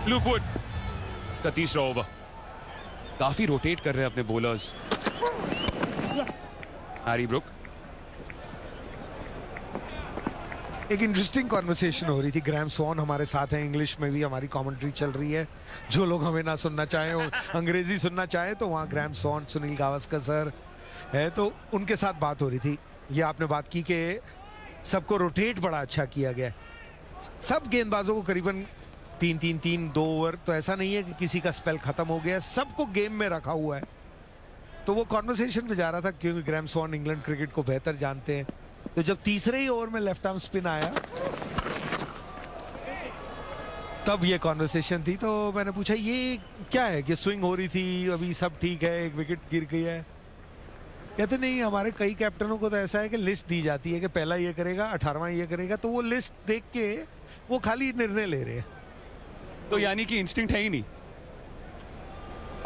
Look would का तीसरा over, काफी रोटेट कर रहे हैं अपने बॉलर्स। हैरी ब्रुक, एक इंटरेस्टिंग कॉन्वर्सेशन हो रही थी। ग्रैम स्वॉन हमारे साथ हैं, इंग्लिश में भी हमारी कमेंट्री चल रही है। जो लोग हमें ना सुनना चाहें, अंग्रेजी सुनना चाहें, तो वहाँ Graeme Swann, Sunil Gavaskar sir है, तो उनके साथ बात हो रही थी। ये आपने बात की कि सबको रोटेट बड़ा अच्छा किया गया। सब गेंदबाजों को करीबन 3-3-3 2 ओवर, तो ऐसा नहीं है कि किसी का स्पेल खत्म हो गया, सबको गेम में रखा हुआ है। तो वो कॉन्वर्सेशन में जा रहा था, क्योंकि ग्रैम स्वॉन इंग्लैंड क्रिकेट को बेहतर जानते हैं। तो जब तीसरे ही ओवर में लेफ्ट आर्म स्पिन आया, तब ये कॉन्वर्सेशन थी। तो मैंने पूछा ये क्या है कि स्विंग हो रही थी, अभी सब ठीक है, एक विकेट गिर गई है। कहते नहीं, हमारे कई कैप्टनों को तो ऐसा है कि लिस्ट दी जाती है कि पहला ये करेगा, 18वां ये करेगा, तो वो लिस्ट देख के वो खाली निर्णय ले रहे हैं। तो यानी कि इंस्टिंक्ट है ही नहीं।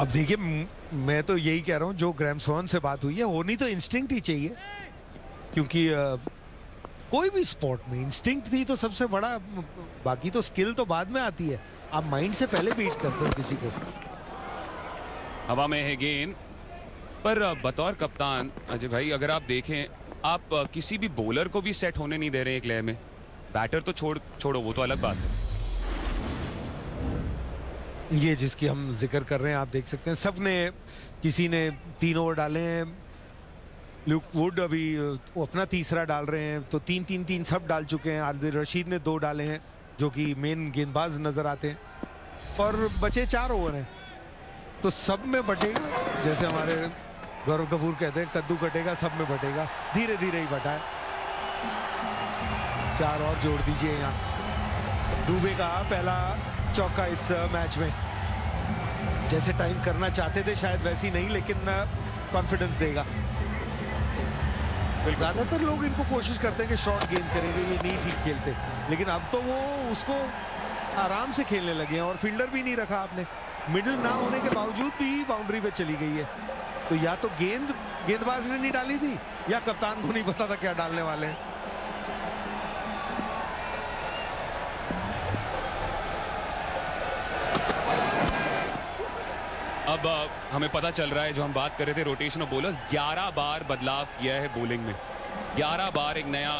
अब देखिए, मैं तो यही कह रहा हूं, जो ग्रैम स्वॉन से बात हुई है, होनी तो इंस्टिंक्ट ही चाहिए, क्योंकि कोई भी स्पोर्ट में इंस्टिंक्ट थी तो सबसे बड़ा। बाकी तो स्किल तो बाद में आती है, आप माइंड से पहले बीट करते हो किसी को। हवा में है गेंद, पर बतौर कप्तान अजय भाई, अगर आप देखें, आप किसी भी बॉलर को भी सेट होने नहीं दे रहे हैं एक लय में। बैटर तो छोड़ो, वो तो अलग बात है। ये जिसकी हम जिक्र कर रहे हैं, आप देख सकते हैं, सबने, किसी ने 3 ओवर डाले हैं। लुक वुड अभी वो अपना तीसरा डाल रहे हैं, तो 3-3-3 सब डाल चुके हैं। आदिल रशीद ने 2 डाले हैं, जो कि मेन गेंदबाज नजर आते हैं, और बचे 4 ओवर हैं, तो सब में बटेगा। जैसे हमारे गौरव कपूर कहते हैं, कद्दू कटेगा सब में बटेगा, धीरे धीरे ही बटा है। 4 और जोड़ दीजिए यहाँ। दुबे का पहला चौका इस मैच में, जैसे टाइम करना चाहते थे शायद वैसी नहीं, लेकिन कॉन्फिडेंस देगा। ज्यादातर लोग इनको कोशिश करते हैं कि शॉर्ट गेंद करेंगे, ये नहीं ठीक खेलते, लेकिन अब तो वो उसको आराम से खेलने लगे हैं। और फील्डर भी नहीं रखा आपने, मिडिल ना होने के बावजूद भी बाउंड्री पे चली गई है। तो या तो गेंदबाज ने नहीं डाली थी, या कप्तान को नहीं पता था क्या डालने वाले हैं। अब हमें पता चल रहा है, जो हम बात कर रहे थे रोटेशन ऑफ बॉलर्स, 11 बार बदलाव किया है बॉलिंग में। 11 बार एक नया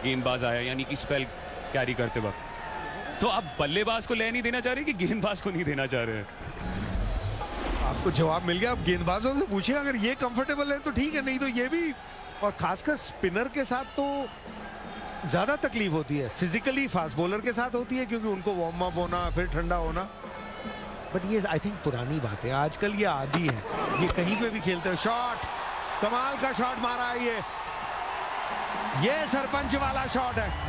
गेंदबाज आया, यानी कि स्पेल कैरी करते वक्त। तो आप बल्लेबाज को ले नहीं देना चाह रहे कि गेंदबाज को नहीं देना चाह रहे हैं? आपको जवाब मिल गया। आप गेंदबाजों से पूछिए, अगर ये कंफर्टेबल है तो ठीक है, नहीं तो ये भी। और खासकर स्पिनर के साथ तो ज्यादा तकलीफ होती है, फिजिकली फास्ट बॉलर के साथ होती है, क्योंकि उनको वार्म अप होना, फिर ठंडा होना। बट ये आई थिंक पुरानी बात है, आजकल ये आदी है, ये कहीं पे भी खेलते हो। शॉट, कमाल का शॉट मारा है ये सरपंच वाला शॉट है।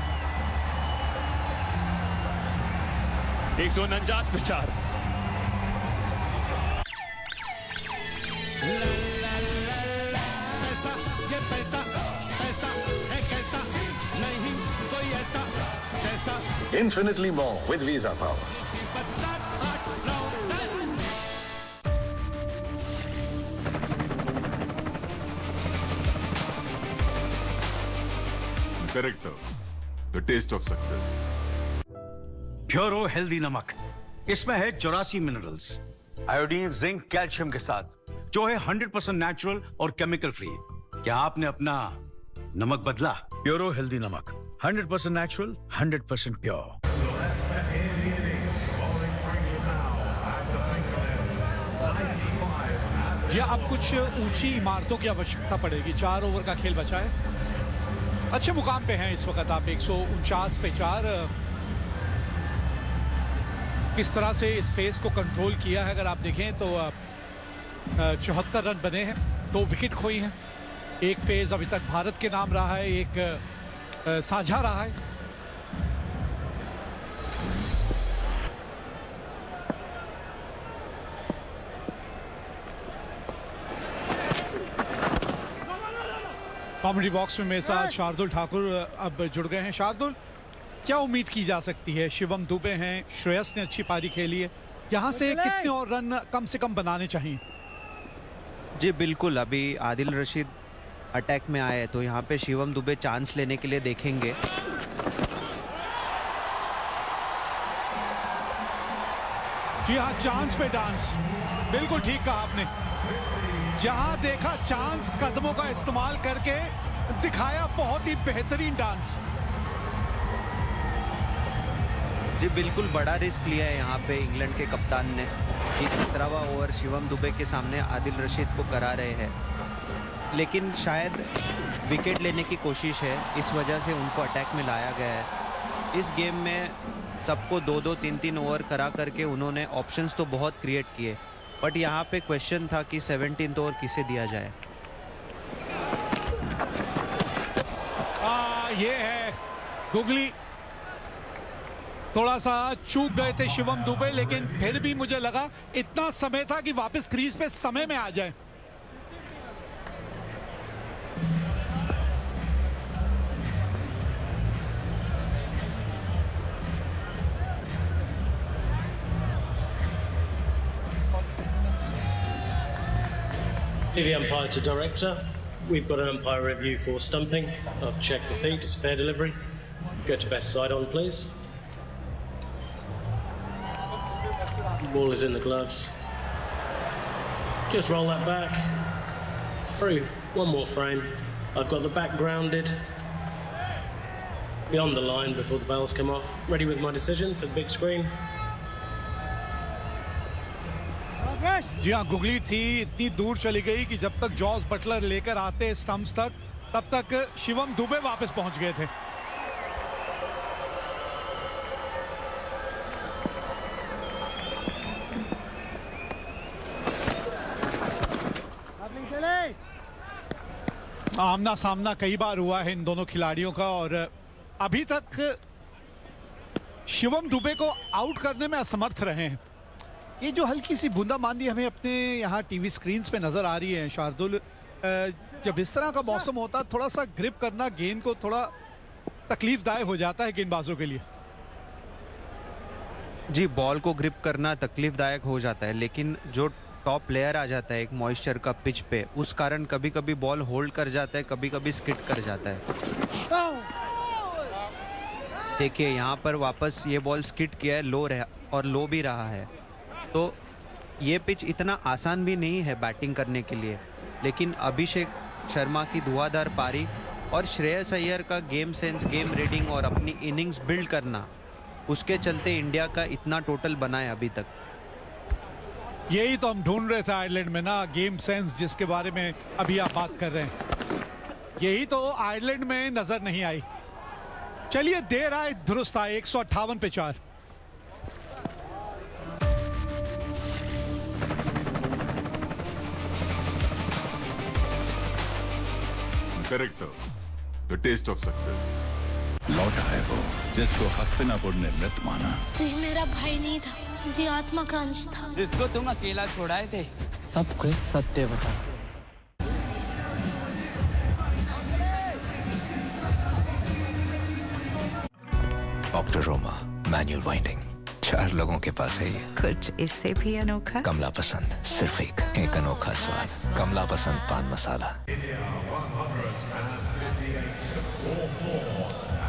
149 पे 4। Infinitely more with Visa Power. Corrector, the taste of success. Puro healthy नमक, इसमें है 84 मिनरल्स, आयोडीन, जिंक, कैल्शियम के साथ, जो है 100% नेचुरल और केमिकल फ्री। क्या आपने अपना नमक बदला? प्योरो हेल्दी नमक, 100% नेचुरल, 100% प्योर। जी, अब कुछ ऊंची इमारतों की आवश्यकता पड़ेगी। 4 ओवर का खेल बचा है, अच्छे मुकाम पे हैं इस वक्त आप। 149 पे 4। किस तरह से इस फेज को कंट्रोल किया है, अगर आप देखें तो 74 रन बने हैं, 2 विकेट खोई हैं। एक फेज अभी तक भारत के नाम रहा है, एक साझा रहा है। कॉमेडी बॉक्स में मेरे साथ शार्दुल ठाकुर अब जुड़ गए हैं। शार्दुल, क्या उम्मीद की जा सकती है? शिवम दुबे हैं, श्रेयस ने अच्छी पारी खेली है, यहाँ से कितने और रन कम से कम बनाने चाहिए? जी बिल्कुल, अभी आदिल रशीद अटैक में आए, तो यहाँ पे शिवम दुबे चांस लेने के लिए देखेंगे। जी हाँ, चांस पे डांस, बिल्कुल ठीक कहा आपने। जहां देखा चांस, कदमों का इस्तेमाल करके दिखाया बहुत ही बेहतरीन डांस। जी बिल्कुल बड़ा रिस्क लिया है यहाँ पे इंग्लैंड के कप्तान ने कि 17वां ओवर शिवम दुबे के सामने आदिल रशीद को करा रहे हैं, लेकिन शायद विकेट लेने की कोशिश है, इस वजह से उनको अटैक में लाया गया है। इस गेम में सबको 2-2, 3-3 ओवर करा करके उन्होंने ऑप्शंस तो बहुत क्रिएट किए, बट यहाँ पे क्वेश्चन था कि 17th ओवर किसे दिया जाए। ये है गुगली, थोड़ा सा चूक गए थे शिवम दुबे, लेकिन फिर भी मुझे लगा इतना समय था कि वापस क्रीज पे समय में आ जाए। The umpire to director. We've got an umpire review for stumping. I've checked the feet, it's fair delivery. Go to best side on, please. Ball is in the gloves. Just roll that back. Through. One more frame. I've got the back grounded. Beyond the line before the bells come off. Ready with my decision for the big screen. जी हाँ, googly थी इतनी दूर चली गई कि जब तक Jos Buttler लेकर आते स्टंप्स तक, तब तक शिवम दुबे वापस पहुंच गए थे। आमना सामना कई बार हुआ है इन दोनों खिलाड़ियों का, और अभी तक शिवम दुबे को आउट करने में असमर्थ रहे हैं। ये जो हल्की सी बूंदाबांदी हमें अपने यहाँ टीवी स्क्रीन्स पे नज़र आ रही है शार्दुल, जब इस तरह का मौसम होता है थोड़ा सा ग्रिप करना गेंद को थोड़ा तकलीफदायक हो जाता है गेंदबाजों के लिए। जी बॉल को ग्रिप करना तकलीफदायक हो जाता है, लेकिन जो टॉप प्लेयर आ जाता है एक मॉइस्चर का पिच पे, उस कारण कभी कभी बॉल होल्ड कर जाता है, कभी कभी स्किड कर जाता है। देखिए यहाँ पर वापस ये बॉल स्किड किया है, लो रहा और लो भी रहा है, तो ये पिच इतना आसान भी नहीं है बैटिंग करने के लिए। लेकिन अभिषेक शर्मा की धुआंधार पारी और श्रेयस अय्यर का गेम सेंस, गेम रीडिंग और अपनी इनिंग्स बिल्ड करना, उसके चलते इंडिया का इतना टोटल बना है अभी तक। यही तो हम ढूंढ रहे थे आयरलैंड में ना, गेम सेंस जिसके बारे में अभी आप बात कर रहे हैं, यही तो आयरलैंड में नजर नहीं आई। चलिए देर आए दुरुस्त आए, 158 पे 4। Director, the taste of success. लौटा है वो जिसको हस्तिनापुर ने मृत माना। ये मेरा भाई नहीं था, मेरी आत्मा का अंश था। जिसको तुम अकेला छोड़ाए थे, सब कुछ सत्य बता। ऑक्टोरोमा मैनुअल वाइंडिंग, 4 लोगों के पास है ये। कुछ इससे भी अनोखा। कमला पसंद, सिर्फ एक अनोखा स्वाद। कमला पसंद पान मसाला।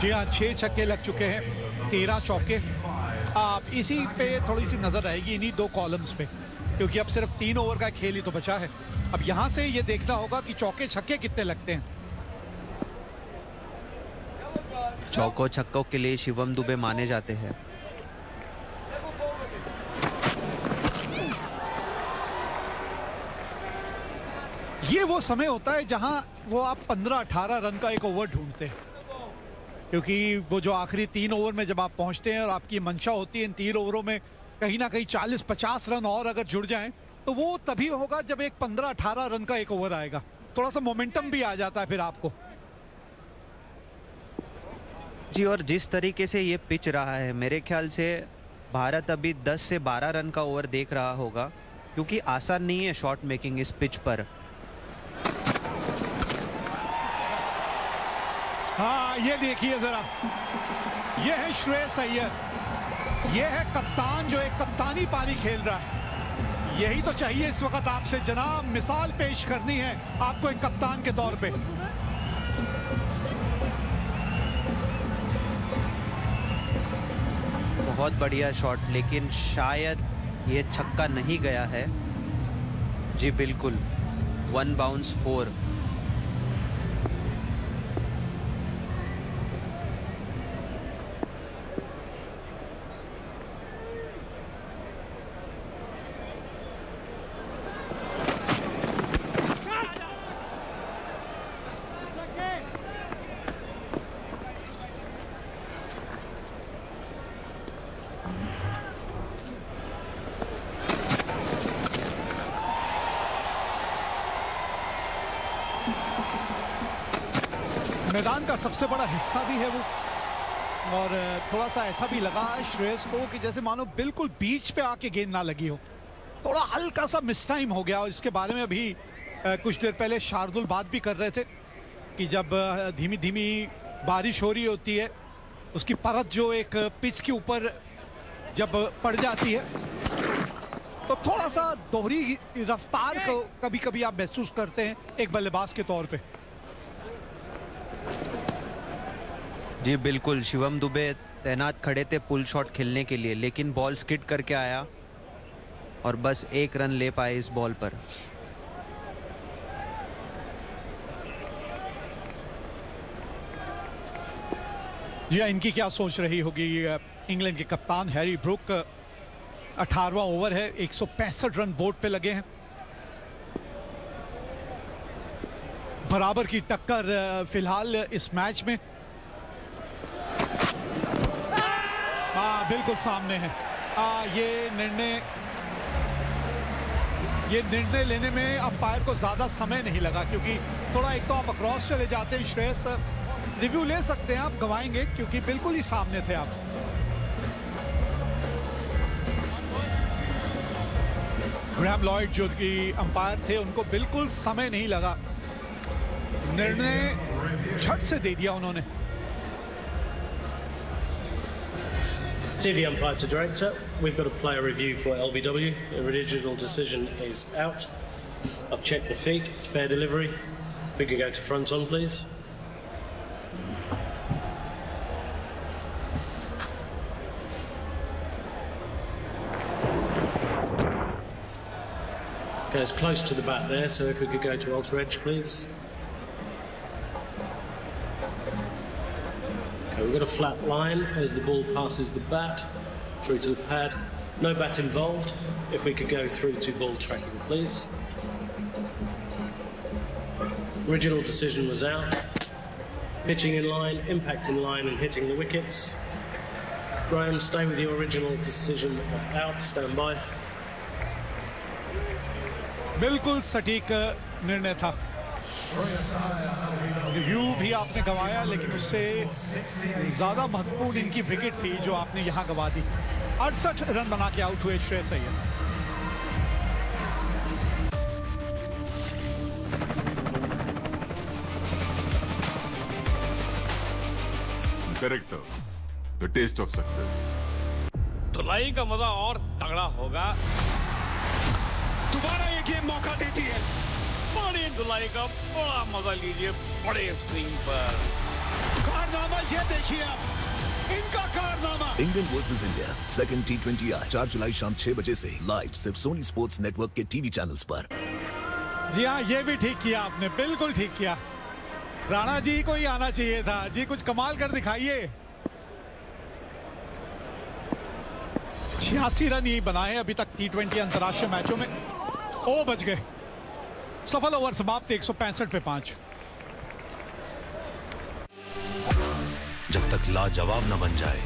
जी हाँ, 6 छक्के लग चुके हैं, 13 चौके। आप इसी पे थोड़ी सी नजर आएगी इन्हीं 2 कॉलम्स पे, क्योंकि अब सिर्फ 3 ओवर का खेल ही तो बचा है। अब यहाँ से ये देखना होगा कि चौके छक्के कितने लगते हैं। चौकों छक्कों के लिए शिवम दुबे माने जाते हैं। ये वो समय होता है जहां वो आप 15-18 रन का एक ओवर ढूंढते हैं, क्योंकि वो जो आखिरी 3 ओवर में जब आप पहुंचते हैं और आपकी मंशा होती है इन 3 ओवरों में कहीं ना कहीं 40-50 रन और अगर जुड़ जाएं, तो वो तभी होगा जब एक 15-18 रन का एक ओवर आएगा। थोड़ा सा मोमेंटम भी आ जाता है फिर आपको। जी, और जिस तरीके से ये पिच रहा है, मेरे ख्याल से भारत अभी 10 से 12 रन का ओवर देख रहा होगा, क्योंकि आसान नहीं है शॉट मेकिंग इस पिच पर। हाँ, ये देखिए जरा, ये है श्रेयस अय्यर, ये है कप्तान जो एक कप्तानी पारी खेल रहा है। यही तो चाहिए इस वक्त आपसे जनाब, मिसाल पेश करनी है आपको एक कप्तान के तौर पे। बहुत बढ़िया शॉट, लेकिन शायद ये छक्का नहीं गया है। जी बिल्कुल, 1 बाउंस 4। मैदान का सबसे बड़ा हिस्सा भी है वो, और थोड़ा सा ऐसा भी लगा श्रेयस को कि जैसे मानो बिल्कुल बीच पे आके गेंद ना लगी हो। थोड़ा हल्का सा मिस टाइम हो गया, और इसके बारे में अभी कुछ देर पहले शार्दुल बात भी कर रहे थे कि जब धीमी धीमी बारिश हो रही होती है, उसकी परत जो एक पिच के ऊपर जब पड़ जाती है तो थोड़ा सा दोहरी रफ्तार को कभी कभी आप महसूस करते हैं एक बल्लेबाज के तौर पे। जी बिल्कुल, शिवम दुबे तैनात खड़े थे पुल शॉट खेलने के लिए, लेकिन बॉल स्किड करके आया और बस 1 रन ले पाए इस बॉल पर। जी इनकी क्या सोच रही होगी इंग्लैंड के कप्तान हैरी ब्रूक। 18वां ओवर है, 165 रन बोर्ड पे लगे हैं। बराबर की टक्कर फिलहाल इस मैच में। हाँ बिल्कुल सामने है। ये निर्णय लेने में अंपायर को ज्यादा समय नहीं लगा, क्योंकि थोड़ा एक तो आप अक्रॉस चले जाते हैं। श्रेयस रिव्यू ले सकते हैं, आप गवाएंगे क्योंकि बिल्कुल ही सामने थे आप। ग्रैम लॉयड जो कि अंपायर थे, उनको बिल्कुल समय नहीं लगा, निर्णय झट से दे दिया उन्होंने। TV umpire to director, we've got a player review for LBW. The original decision is out. I've checked the feet, it's fair delivery. If we could go to front on, please. Goes close to the bat there, so if we could go to alter edge, please. We've got a flat line as the ball passes the bat through to the pad. No bat involved. If we could go through to ball tracking, please. Original decision was out. Pitching in line, impact in line and hitting the wickets. Graham, stay with your original decision of out. Stand by. बिल्कुल सटीक निर्णय था। Review भी आपने गंवाया, लेकिन उससे ज्यादा महत्वपूर्ण इनकी विकेट थी जो आपने यहां गंवा दी। 68 रन बना के आउट हुए Shreyas Iyer. Correct. The taste of success. धुलाई का मजा और तगड़ा होगा। दोबारा ये गेम मौका देती है। बड़ी धुलाई का बड़ा मजा लीजिए बड़े स्क्रीन पर। कारनामा ये देखिए आप, इनका कारनामा। England versus India second T20I 4 जुलाई शाम 6 बजे से लाइव सिर्फ सोनी स्पोर्ट्स नेटवर्क के टीवी चैनल्स पर। जी हाँ, ये भी ठीक किया आपने, बिल्कुल ठीक किया। राणा जी को ही आना चाहिए था जी, कुछ कमाल कर दिखाइए। 86 रन ही बनाए अभी तक T20 अंतर्राष्ट्रीय मैचों में। ओ बच गए। सफल ओवर समाप्त 165 पे 5। जब तक लाजवाब न बन जाए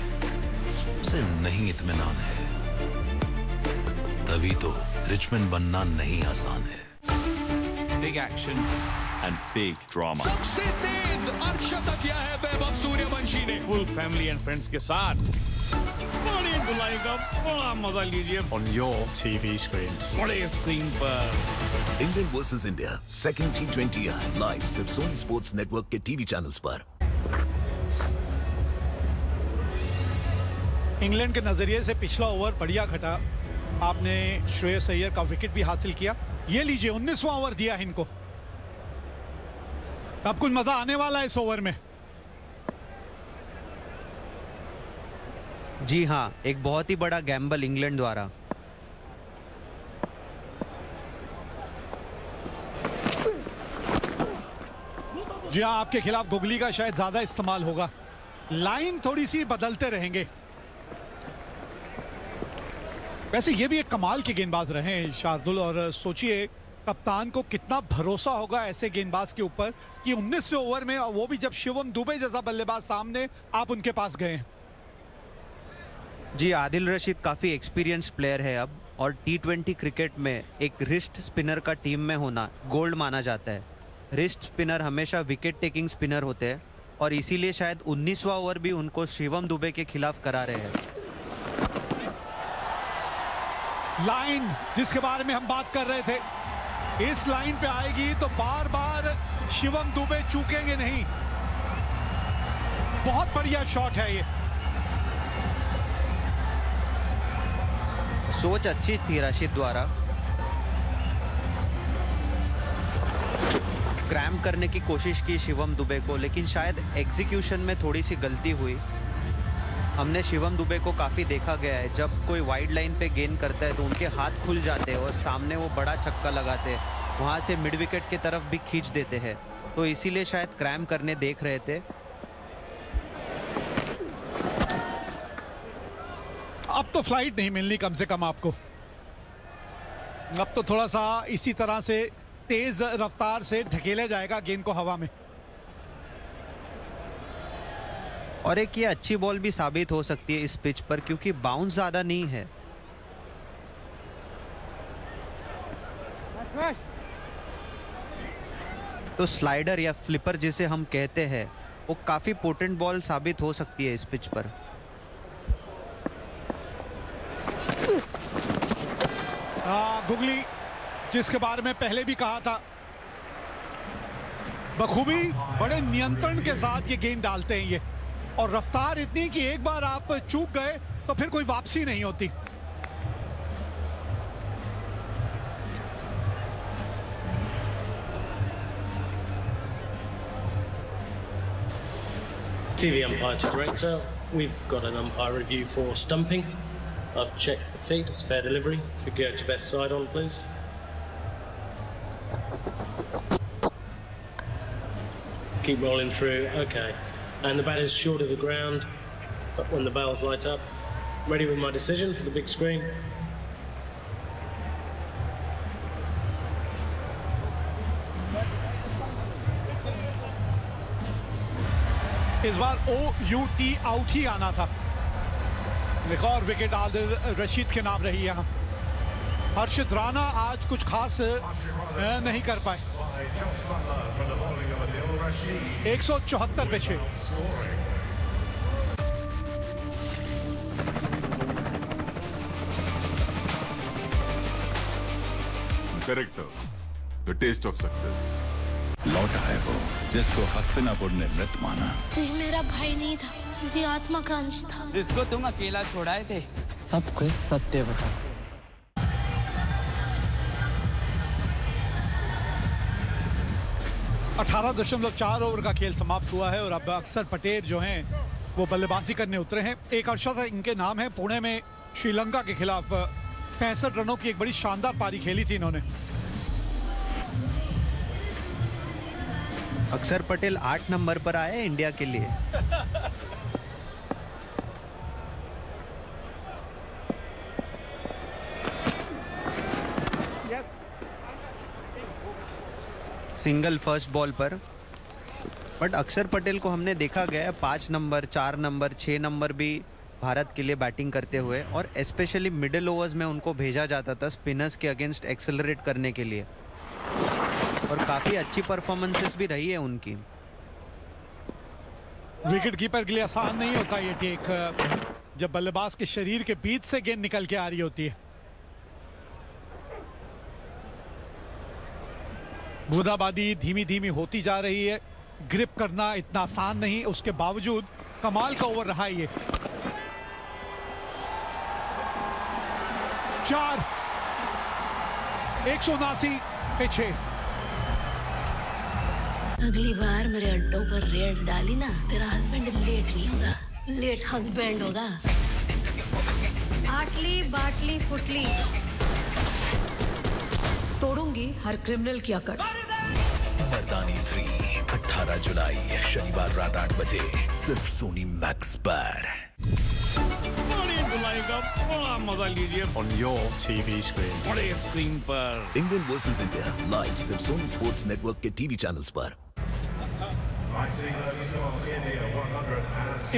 उसे नहीं इत्मीनान है, तभी तो रिचमंड बनना नहीं आसान है। Big action and big drama. सबसे तेज अर्धशतक किया है वैभव सूर्यवंशी ने फुल फैमिली एंड फ्रेंड्स के साथ। बड़ी धुलाई का बड़ा मजा लीजिए On your TV screens. बड़े स्क्रीन पर। England versus India second T20I live सिर्फ सोनी स्पोर्ट्स नेटवर्क के टीवी चैनल्स पर। इंग्लैंड के नजरिए से पिछला ओवर बढ़िया घटा। आपने श्रेयस अय्यर का विकेट भी हासिल किया। ये लीजिए 19वां ओवर दिया है इनको। अब कुछ मजा आने वाला है इस ओवर में। जी हाँ, एक बहुत ही बड़ा गैम्बल इंग्लैंड द्वारा। जी हाँ, आपके खिलाफ गुगली का शायद ज्यादा इस्तेमाल होगा। लाइन थोड़ी सी बदलते रहेंगे। वैसे ये भी एक कमाल के गेंदबाज रहे हैं शार्दुल, और सोचिए कप्तान को कितना भरोसा होगा ऐसे गेंदबाज के ऊपर कि 19वें ओवर में, वो भी जब शिवम दुबे जैसा बल्लेबाज सामने, आप उनके पास गए। जी, आदिल रशीद काफ़ी एक्सपीरियंस प्लेयर है अब, और T20 क्रिकेट में एक रिस्ट स्पिनर का टीम में होना गोल्ड माना जाता है। रिस्ट स्पिनर हमेशा विकेट टेकिंग स्पिनर होते हैं, और इसीलिए शायद 19वां ओवर भी उनको शिवम दुबे के खिलाफ करा रहे हैं। लाइन जिसके बारे में हम बात कर रहे थे, इस लाइन पे आएगी तो बार बार शिवम दुबे चूकेंगे नहीं। बहुत बढ़िया शॉट है ये। सोच अच्छी थी राशिद द्वारा, क्रैम्प करने की कोशिश की शिवम दुबे को, लेकिन शायद एग्जीक्यूशन में थोड़ी सी गलती हुई। हमने शिवम दुबे को काफ़ी देखा गया है, जब कोई वाइड लाइन पे गेंद करता है तो उनके हाथ खुल जाते हैं और सामने वो बड़ा छक्का लगाते हैं, वहाँ से मिड विकेट की तरफ भी खींच देते हैं, तो इसीलिए शायद क्रैम्प करने देख रहे थे। अब तो फ्लाइट नहीं मिलनी कम से कम आपको। अब तो थोड़ा सा इसी तरह से तेज रफ्तार से ढकेला जाएगा गेंद को हवा में। और एक ये अच्छी बॉल भी साबित हो सकती है इस पिच पर, क्योंकि बाउंस ज्यादा नहीं है। तो स्लाइडर या फ्लिपर जिसे हम कहते हैं, वो काफी पोटेंट बॉल साबित हो सकती है इस पिच पर। गुगली जिसके बारे में पहले भी कहा था, बखूबी बड़े नियंत्रण के साथ ये गेंद डालते हैं ये, और रफ्तार इतनी कि एक बार आप चूक गए तो फिर कोई वापसी नहीं होती। TV umpire to director. We've got an umpire review for stumping. I've checked the feet. It's fair delivery. If you go to best side on, please. Keep rolling through. Okay. And the bat is short of the ground. But when the bells light up, ready with my decision for the big screen. इस बार OUT out ही आना था। एक और wicket Adil Rashid के नाम रही यहाँ। हर्षित राणा आज कुछ खास नहीं कर पाए। 174 पे 6। Director, the taste of success. लौटा है वो जिसको हस्तिनापुर ने मृत माना। ये मेरा भाई नहीं था, मेरी आत्मा का अंश था। जिसको तुम अकेला छोड़ाए थे, सब कुछ सत्य बता। अठारह 18.4 ओवर का खेल समाप्त हुआ है, और अब अक्षर पटेल जो हैं वो बल्लेबाजी करने उतरे हैं। एक अर्शद इनके नाम है। पुणे में श्रीलंका के खिलाफ 65 रनों की एक बड़ी शानदार पारी खेली थी इन्होंने। अक्षर पटेल 8 नंबर पर आए इंडिया के लिए। सिंगल फर्स्ट बॉल पर, बट अक्षर पटेल को हमने देखा गया है 5 नंबर, 4 नंबर, 6 नंबर भी भारत के लिए बैटिंग करते हुए, और स्पेशली मिडिल ओवर्स में उनको भेजा जाता था स्पिनर्स के अगेंस्ट एक्सेलरेट करने के लिए, और काफी अच्छी परफॉर्मेंसेस भी रही है उनकी। विकेट कीपर के लिए आसान नहीं होता ये टेक, जब बल्लेबाज के शरीर के बीच से गेंद निकल के आ रही होती है। बूंदाबांदी धीमी धीमी होती जा रही है। ग्रिप करना इतना आसान नहीं, उसके बावजूद कमाल का ओवर रहा है ये। 4 179 पे 6। अगली बार मेरे अड्डों पर रेड डाली ना, तेरा हस्बैंड लेट नहीं होगा, लेट हस्बैंड होगा। आटली बाटली फुटली, तोड़ूंगी हर क्रिमिनल की अकड़। मर्दानी 3 18 जुलाई शनिवार रात 8 बजे सिर्फ सोनी मैक्स पर। पानी बुलाएगा, बड़ा मजा लीजिए On your TV screens. बड़े स्क्रीन पर। इंग्लैंड वर्सेस इंडिया लाइव सिर्फ सोनी स्पोर्ट्स नेटवर्क के टीवी चैनल्स पर।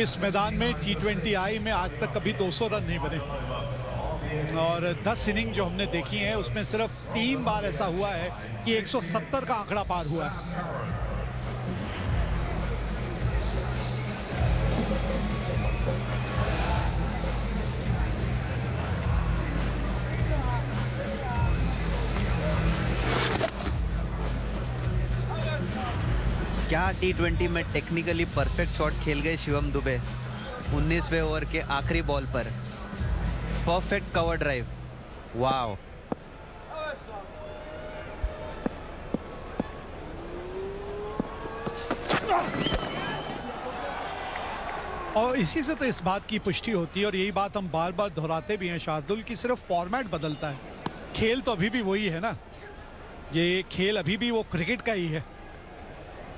इस मैदान में T20I में आज तक कभी 200 रन नहीं बने और 10 इनिंग जो हमने देखी हैं उसमें सिर्फ 3 बार ऐसा हुआ है कि 170 का आंकड़ा पार हुआ है। क्या T20 में टेक्निकली परफेक्ट शॉट खेल गए शिवम दुबे 19वें ओवर के आखिरी बॉल पर। परफेक्ट कवर ड्राइव, वाव। और इसी से तो इस बात की पुष्टि होती है और यही बात हम बार बार दोहराते भी हैं शार्दुल की सिर्फ फॉर्मेट बदलता है, खेल तो अभी भी वही है ना। ये खेल अभी भी वो क्रिकेट का ही है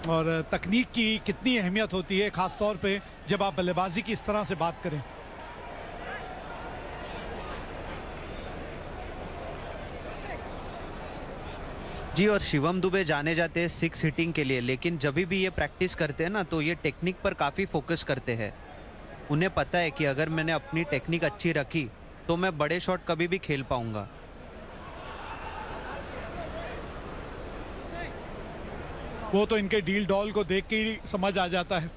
और तकनीक की कितनी अहमियत होती है खास तौर पे जब आप बल्लेबाजी की इस तरह से बात करें। जी, और शिवम दुबे जाने जाते हैं 6 हिटिंग के लिए, लेकिन जब भी ये प्रैक्टिस करते हैं ना तो ये टेक्निक पर काफ़ी फोकस करते हैं। उन्हें पता है कि अगर मैंने अपनी टेक्निक अच्छी रखी तो मैं बड़े शॉट कभी भी खेल पाऊंगा। वो तो इनके डील डॉल को देख के ही समझ आ जाता है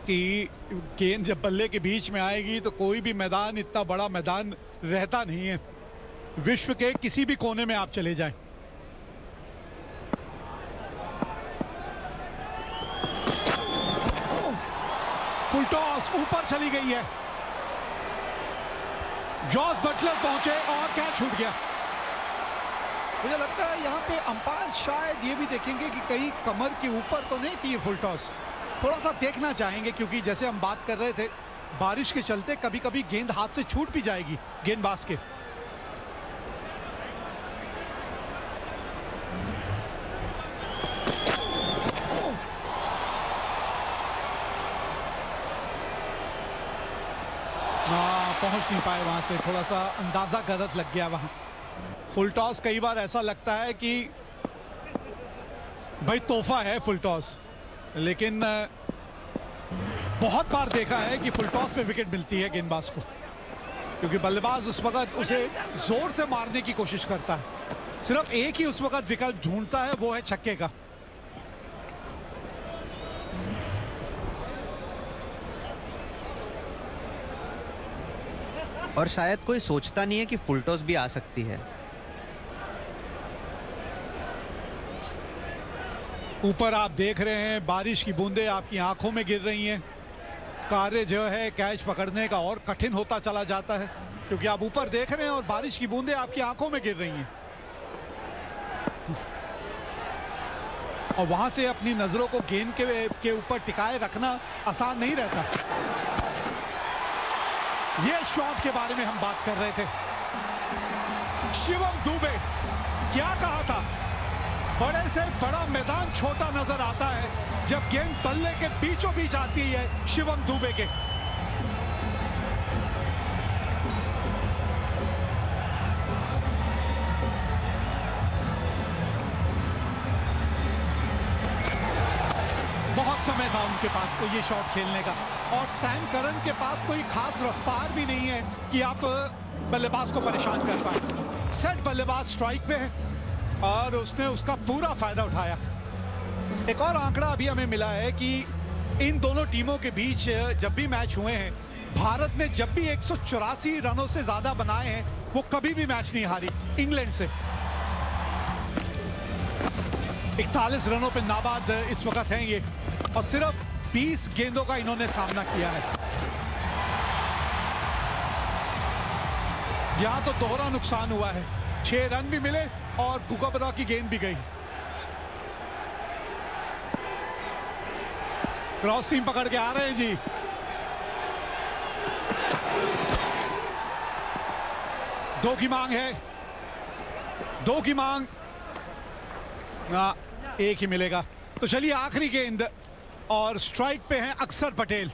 कि गेंद जब बल्ले के बीच में आएगी तो कोई भी मैदान इतना बड़ा मैदान रहता नहीं है, विश्व के किसी भी कोने में आप चले जाएं। फुल टॉस ऊपर चली गई है, जॉस बटलर पहुंचे और कैच छूट गया। मुझे लगता है यहाँ पे अंपायर शायद ये भी देखेंगे कि कहीं कमर के ऊपर तो नहीं थी ये फुल टॉस, थोड़ा सा देखना चाहेंगे क्योंकि जैसे हम बात कर रहे थे बारिश के चलते कभी कभी गेंद हाथ से छूट भी जाएगी गेंदबाज के। पहुंच नहीं पाए वहां से, थोड़ा सा अंदाजा गलत लग गया वहां। फुल टॉस कई बार ऐसा लगता है कि भाई तोहफा है फुल टॉस, लेकिन बहुत बार देखा है कि फुल टॉस पे विकेट मिलती है गेंदबाज को, क्योंकि बल्लेबाज उस वक्त उसे जोर से मारने की कोशिश करता है, सिर्फ एक ही उस वक्त विकल्प ढूंढता है, वो है छक्के का। और शायद कोई सोचता नहीं है कि फुल टॉस भी आ सकती है। ऊपर आप देख रहे हैं बारिश की बूंदें आपकी आंखों में गिर रही हैं, कार्य जो है कैच पकड़ने का और कठिन होता चला जाता है क्योंकि आप ऊपर देख रहे हैं और बारिश की बूंदें आपकी आंखों में गिर रही हैं और वहां से अपनी नजरों को गेंद के ऊपर टिकाए रखना आसान नहीं रहता। ये शॉट के बारे में हम बात कर रहे थे, शिवम दुबे क्या कहा था, बड़े से बड़ा मैदान छोटा नजर आता है जब गेंद बल्ले के बीचों बीच आती है शिवम दुबे के। बहुत समय था उनके पास ये शॉट खेलने का और सैम करन के पास कोई खास रफ्तार भी नहीं है कि आप बल्लेबाज को परेशान कर पाए। सेट बल्लेबाज स्ट्राइक पे है और उसने उसका पूरा फायदा उठाया। एक और आंकड़ा अभी हमें मिला है कि इन दोनों टीमों के बीच जब भी मैच हुए हैं, भारत ने जब भी 184 रनों से ज्यादा बनाए हैं वो कभी भी मैच नहीं हारी इंग्लैंड से। 41 रनों पे नाबाद इस वक्त हैं ये और सिर्फ 20 गेंदों का इन्होंने सामना किया है। यहां तो दोहरा नुकसान हुआ है, 6 रन भी मिले और कुकाबरा की गेंद भी गई। क्रॉस सीम पकड़ के आ रहे हैं जी, दो की मांग है, 2 की मांग ना, 1 ही मिलेगा। तो चलिए आखिरी गेंद और स्ट्राइक पे हैं अक्षर पटेल।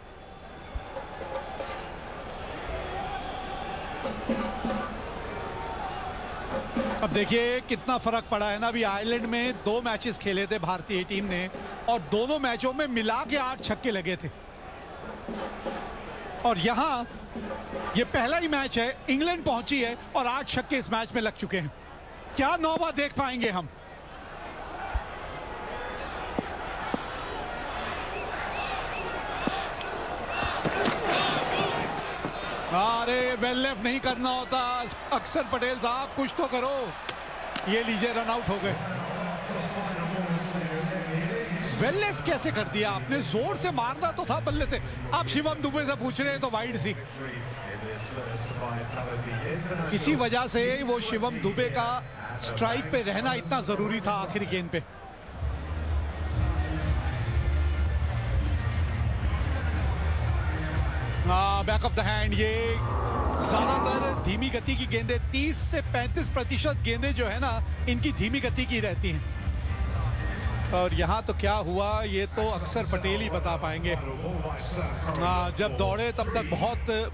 अब देखिए कितना फर्क पड़ा है ना। अभी आयरलैंड में 2 मैचेस खेले थे भारतीय टीम ने और दोनों मैचों में मिला के 8 छक्के लगे थे। और यहां ये पहला ही मैच है, इंग्लैंड पहुंची है और 8 छक्के इस मैच में लग चुके हैं। क्या नौबत देख पाएंगे हम? अरे वेल लेफ्ट नहीं करना होता अक्षर पटेल साहब, कुछ तो करो। ये लीजिए रन आउट हो गए। वेल लेफ्ट कैसे कर दिया आपने? जोर से मारना तो था बल्ले से। आप शिवम दुबे से पूछ रहे हैं तो वाइड सी। इसी वजह से वो शिवम दुबे का स्ट्राइक पे रहना इतना जरूरी था आखिरी गेंद पे। Back of the hand. ये ज्यादातर धीमी गति की गेंदें, 30 से 35% गेंदें जो है ना इनकी धीमी गति की रहती हैं। और यहाँ तो क्या हुआ ये तो अक्षर पटेल ही बता पाएंगे। जब दौड़े तब तक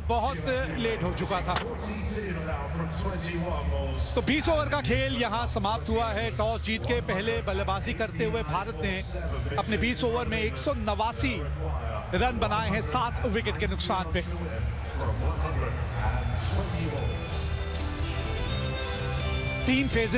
बहुत लेट हो चुका था। तो 20 ओवर का खेल यहाँ समाप्त हुआ है। टॉस जीत के पहले बल्लेबाजी करते हुए भारत ने अपने 20 ओवर में 189 रन बनाए हैं 7 विकेट के नुकसान पे। तीन फेजेस